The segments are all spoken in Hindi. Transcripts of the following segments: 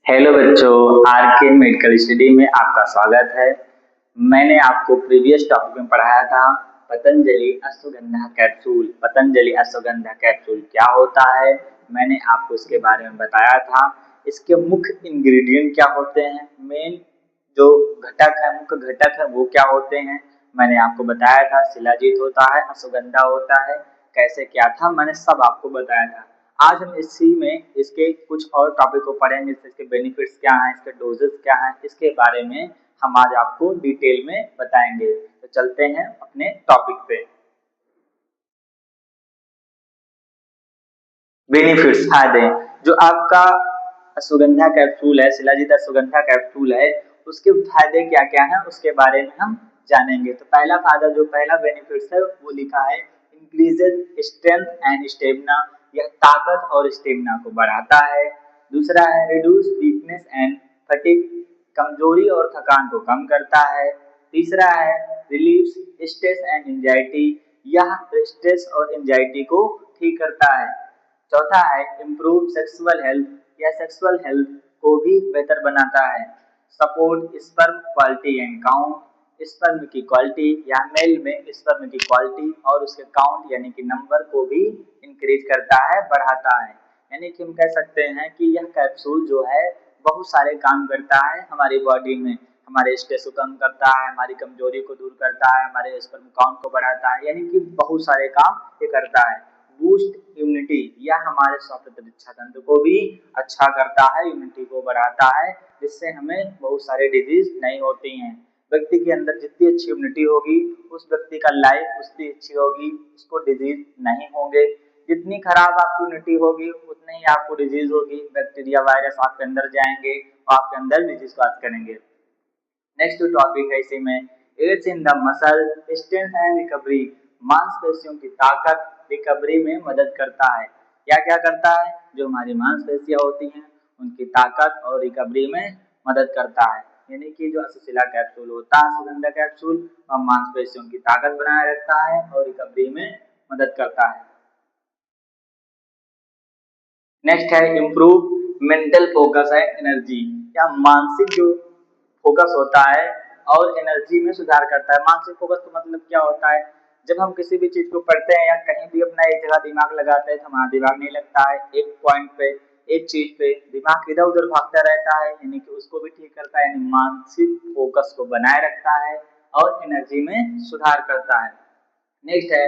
हेलो बच्चों, आर के मेडिकल स्टडी में आपका स्वागत है। मैंने आपको प्रीवियस टॉपिक में पढ़ाया था पतंजलि अश्वगंधा कैप्सूल। पतंजलि अश्वगंधा कैप्सूल क्या होता है, मैंने आपको इसके बारे में बताया था। इसके मुख्य इंग्रेडिएंट क्या होते हैं, मेन जो घटक है, मुख्य घटक है वो क्या होते हैं, मैंने आपको बताया था। शिलाजीत होता है, अश्वगंधा होता है, कैसे क्या था मैंने सब आपको बताया था। आज हम इसी में इसके कुछ और टॉपिक को पढ़ेंगे, इसके बेनिफिट्स क्या हैं, इसके डोजेस क्या हैं, इसके बारे में हम आज आपको डिटेल में बताएंगे। तो चलते हैं अपने टॉपिक पे। बेनिफिट्स, फायदे। जो आपका अश्वगंधा कैप्सूल है, शिलाजीत अश्वगंधा कैप्सूल है, उसके फायदे क्या क्या हैं उसके बारे में हम जानेंगे। तो पहला फायदा, जो पहला बेनिफिट्स है वो लिखा है इंक्रीजेज स्ट्रेंथ एंड स्टेमिना। यह ताकत और स्टेमिना को बढ़ाता है। दूसरा है रिड्यूस वीकनेस एंड फटीग, कमजोरी और थकान को कम करता है। तीसरा है रिलीव्स स्ट्रेस एंड एंजाइटी, यह स्ट्रेस और एंजाइटी को ठीक करता है। चौथा है इम्प्रूव सेक्सुअल हेल्थ, या सेक्सुअल हेल्थ को भी बेहतर बनाता है। Support sperm quality and count, sperm की क्वालिटी या मेल में स्पर्म की क्वालिटी और उसके काउंट यानी कि नंबर को भी इंक्रीज करता है, बढ़ाता है। यानी कि हम कह सकते हैं कि यह कैप्सूल जो है बहुत सारे काम करता है हमारी बॉडी में। हमारे स्ट्रेस को कम करता है, हमारी कमजोरी को दूर करता है, हमारे स्पर्म काउंट को बढ़ाता है, यानी कि बहुत सारे काम ये करता है। बूस्ट इम्यूनिटी, या हमारे स्वास्थ्य प्रतिरक्षा तंत्र को भी अच्छा करता है, इम्यूनिटी को बढ़ाता है, जिससे हमें बहुत सारे डिजीज नहीं होती हैं। व्यक्ति के अंदर जितनी अच्छी इम्यूनिटी होगी उस व्यक्ति का लाइफ उतनी अच्छी होगी, उसको डिजीज नहीं होंगे। जितनी खराब आपकी इम्यूनिटी होगी उतनी ही आपको डिजीज होगी, बैक्टीरिया वायरस आपके अंदर जाएंगे और आपके अंदर डिजीज काज करेंगे। नेक्स्ट टॉपिक है इसी में aids in the muscle strength and recovery, मांसपेशियों की ताकत रिकवरी में मदद करता है। क्या क्या करता है, जो हमारी मांसपेशियां होती हैं उनकी ताकत और रिकवरी में मदद करता है। यानी कि जो असिसिला कैप्सूल होता है, सुगंधा कैप्सूल, वह मांसपेशियों की ताकत बनाए रखता है और रिकवरी में मदद करता है। नेक्स्ट है इम्प्रूव मेंटल फोकस है एनर्जी, या मानसिक जो फोकस होता है और एनर्जी में सुधार करता है। मानसिक फोकस का मतलब क्या होता है, जब हम किसी भी चीज को पढ़ते हैं या कहीं भी अपना एक जगह दिमाग लगाते हैं तो हमारा दिमाग नहीं लगता है एक पॉइंट पे, एक चीज पे, दिमाग इधर उधर भागता रहता है, यानी कि उसको भी ठीक करता है, यानी मानसिक फोकस को बनाए रखता है और एनर्जी में सुधार करता है। नेक्स्ट है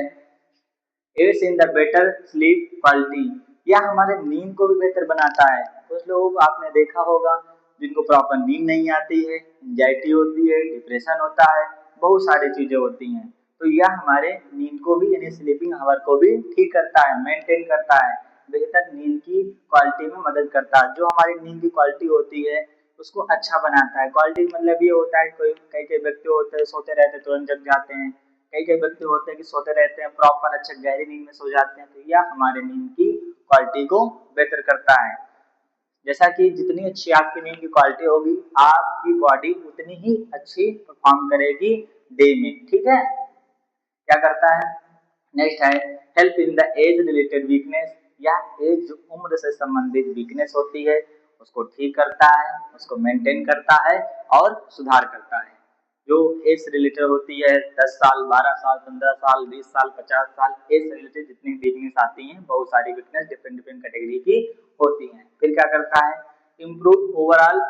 aids in the better sleep quality, यह हमारे नींद को भी बेहतर बनाता है। कुछ लोगों को आपने देखा होगा जिनको प्रॉपर नींद नहीं आती है, एंजाइटी होती है, डिप्रेशन होता है, बहुत सारी चीजें होती हैं। तो यह हमारे नींद को भी यानी स्लीपिंग आवर को भी ठीक करता है, मेंटेन करता है, बेहतर नींद की क्वालिटी में मदद करता है। जो हमारी नींद की क्वालिटी होती है उसको अच्छा बनाता है। क्वालिटी मतलब ये होता है, कोई कई कई व्यक्ति होते हैं सोते रहते तुरंत जग जाते हैं, कई कई व्यक्ति होते हैं कि सोते रहते हैं प्रॉपर अच्छे गहरी नींद में सो जाते हैं, तो यह हमारे नींद की क्वालिटी को बेहतर करता है। जैसा कि जितनी अच्छी आपकी नींद की क्वालिटी होगी आपकी बॉडी उतनी ही अच्छी परफॉर्म करेगी डे में, ठीक है। क्या करता है, नेक्स्ट है help in the age related weakness, या एज उम्र से संबंधित वीकनेस होती है उसको ठीक करता है, उसको मेंटेन करता है और सुधार करता है। जो एज रिलेटेड होती है 10 साल, 12 साल, 15 साल, 20 साल, 50 साल, एज रिलेटेड जितनी वीकनेस आती हैं, बहुत सारी वीकनेस डिफरेंट डिफरेंट कैटेगरी की होती हैं। फिर क्या करता है, improve overall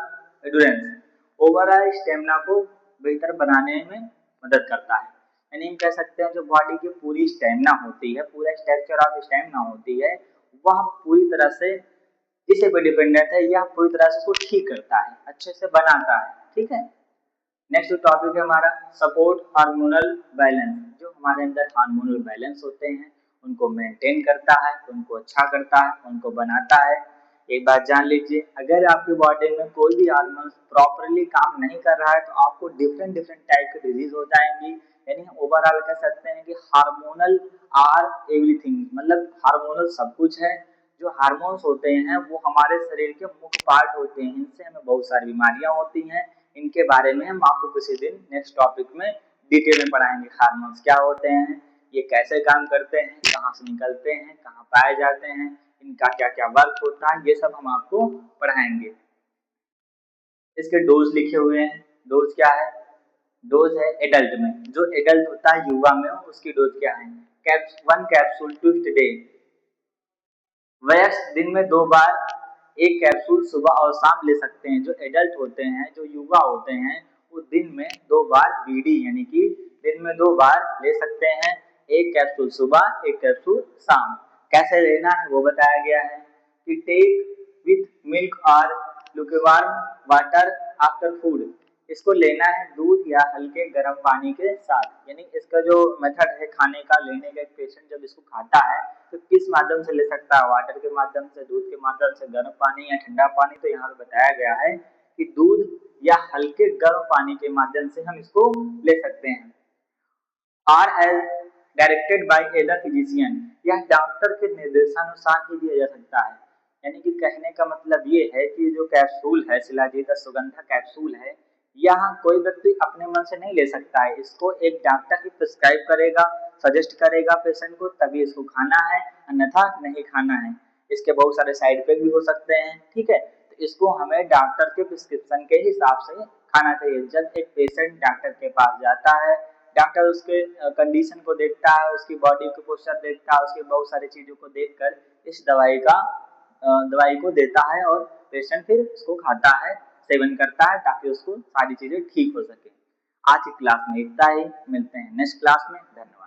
endurance, overall stamina को बेहतर बनाने में मदद करता है। यानी हम कह सकते हैं जो बॉडी की पूरी स्टेमिना होती है, पूरा स्ट्रक्चर ऑफ स्टेमिना होती है, वह पूरी तरह से इसी पे डिपेंडेंट है, यह पूरी तरह से उसको ठीक करता है, अच्छे से बनाता है, ठीक है। नेक्स्ट टॉपिक है हमारा सपोर्ट हार्मोनल बैलेंस, जो हमारे अंदर हार्मोनल बैलेंस होते हैं उनको मेंटेन करता है, उनको अच्छा करता है, उनको बनाता है। एक बात जान लीजिए, अगर आपकी बॉडी में कोई भी हार्मोन प्रॉपरली काम नहीं कर रहा है तो आपको डिफरेंट डिफरेंट टाइप की डिजीज हो जाएंगी। यानी ओवरऑल कह सकते हैं कि हार्मोनल आर एवरीथिंग, मतलब हार्मोनल सब कुछ है। जो हार्मोन्स होते हैं वो हमारे शरीर के मुख्य पार्ट होते हैं, इनसे हमें बहुत सारी बीमारियां होती हैं। इनके बारे में हम आपको किसी दिन नेक्स्ट टॉपिक में डिटेल में पढ़ाएंगे। हार्मोन्स क्या होते हैं, ये कैसे काम करते हैं, कहाँ से निकलते हैं, कहाँ पाए जाते हैं, इनका क्या क्या वर्क होता है, ये सब हम आपको पढ़ाएंगे। इसके डोज लिखे हुए हैं। डोज क्या है? डोज है एडल्ट में, जो एडल्ट होता है युवा में उसकी डोज क्या है? 1 कैप्सूल ट्विस्ट डे। वयस्क दिन में 2 बार 1 कैप्सूल सुबह और शाम ले सकते हैं। जो एडल्ट होते हैं, जो युवा होते हैं, वो दिन में 2 बार बीडी यानी कि दिन में 2 बार ले सकते हैं। 1 कैप्सूल सुबह, 1 कैप्सूल शाम। कैसे लेना है वो बताया गया है कि टेक विथ मिल्क और लुकेवार्म वाटर आफ्टर फूड। इसको लेना है दूध या हल्के गर्म पानी के साथ। यानी इसका जो मेथड है खाने का लेने का, एक पेशेंट जब इसको खाता है तो किस माध्यम से ले सकता है? वाटर के माध्यम से, दूध के माध्यम से, गर्म पानी या ठंडा पानी। तो यहाँ पे बताया गया है कि दूध या हल्के गर्म पानी के माध्यम से हम इसको ले सकते हैं। Or as directed by either physician, यह डॉक्टर के निर्देशानुसार ही दिया जा सकता है। यानी कि कहने का मतलब ये है कि जो कैप्सूल है शिलाजीत अश्वगंधा कैप्सूल है, यहाँ कोई व्यक्ति अपने मन से नहीं ले सकता है। इसको एक डॉक्टर ही प्रिस्क्राइब करेगा, सजेस्ट करेगा पेशेंट को, तभी इसको खाना है, अन्यथा नहीं खाना है। इसके बहुत सारे साइड इफेक्ट भी हो सकते हैं, ठीक है। तो इसको हमें डॉक्टर के प्रिस्क्रिप्शन के हिसाब से खाना चाहिए। जब एक पेशेंट डॉक्टर के पास जाता है, डॉक्टर उसके कंडीशन को देखता है, उसकी बॉडी को पोस्चर देखता है, उसकी बहुत सारी चीजों को देखकर इस दवाई को देता है और पेशेंट फिर उसको खाता है, सेवन करता है, ताकि उसको सारी चीजें ठीक हो सके। आज की क्लास में इतना ही, मिलते हैं नेक्स्ट क्लास में। धन्यवाद।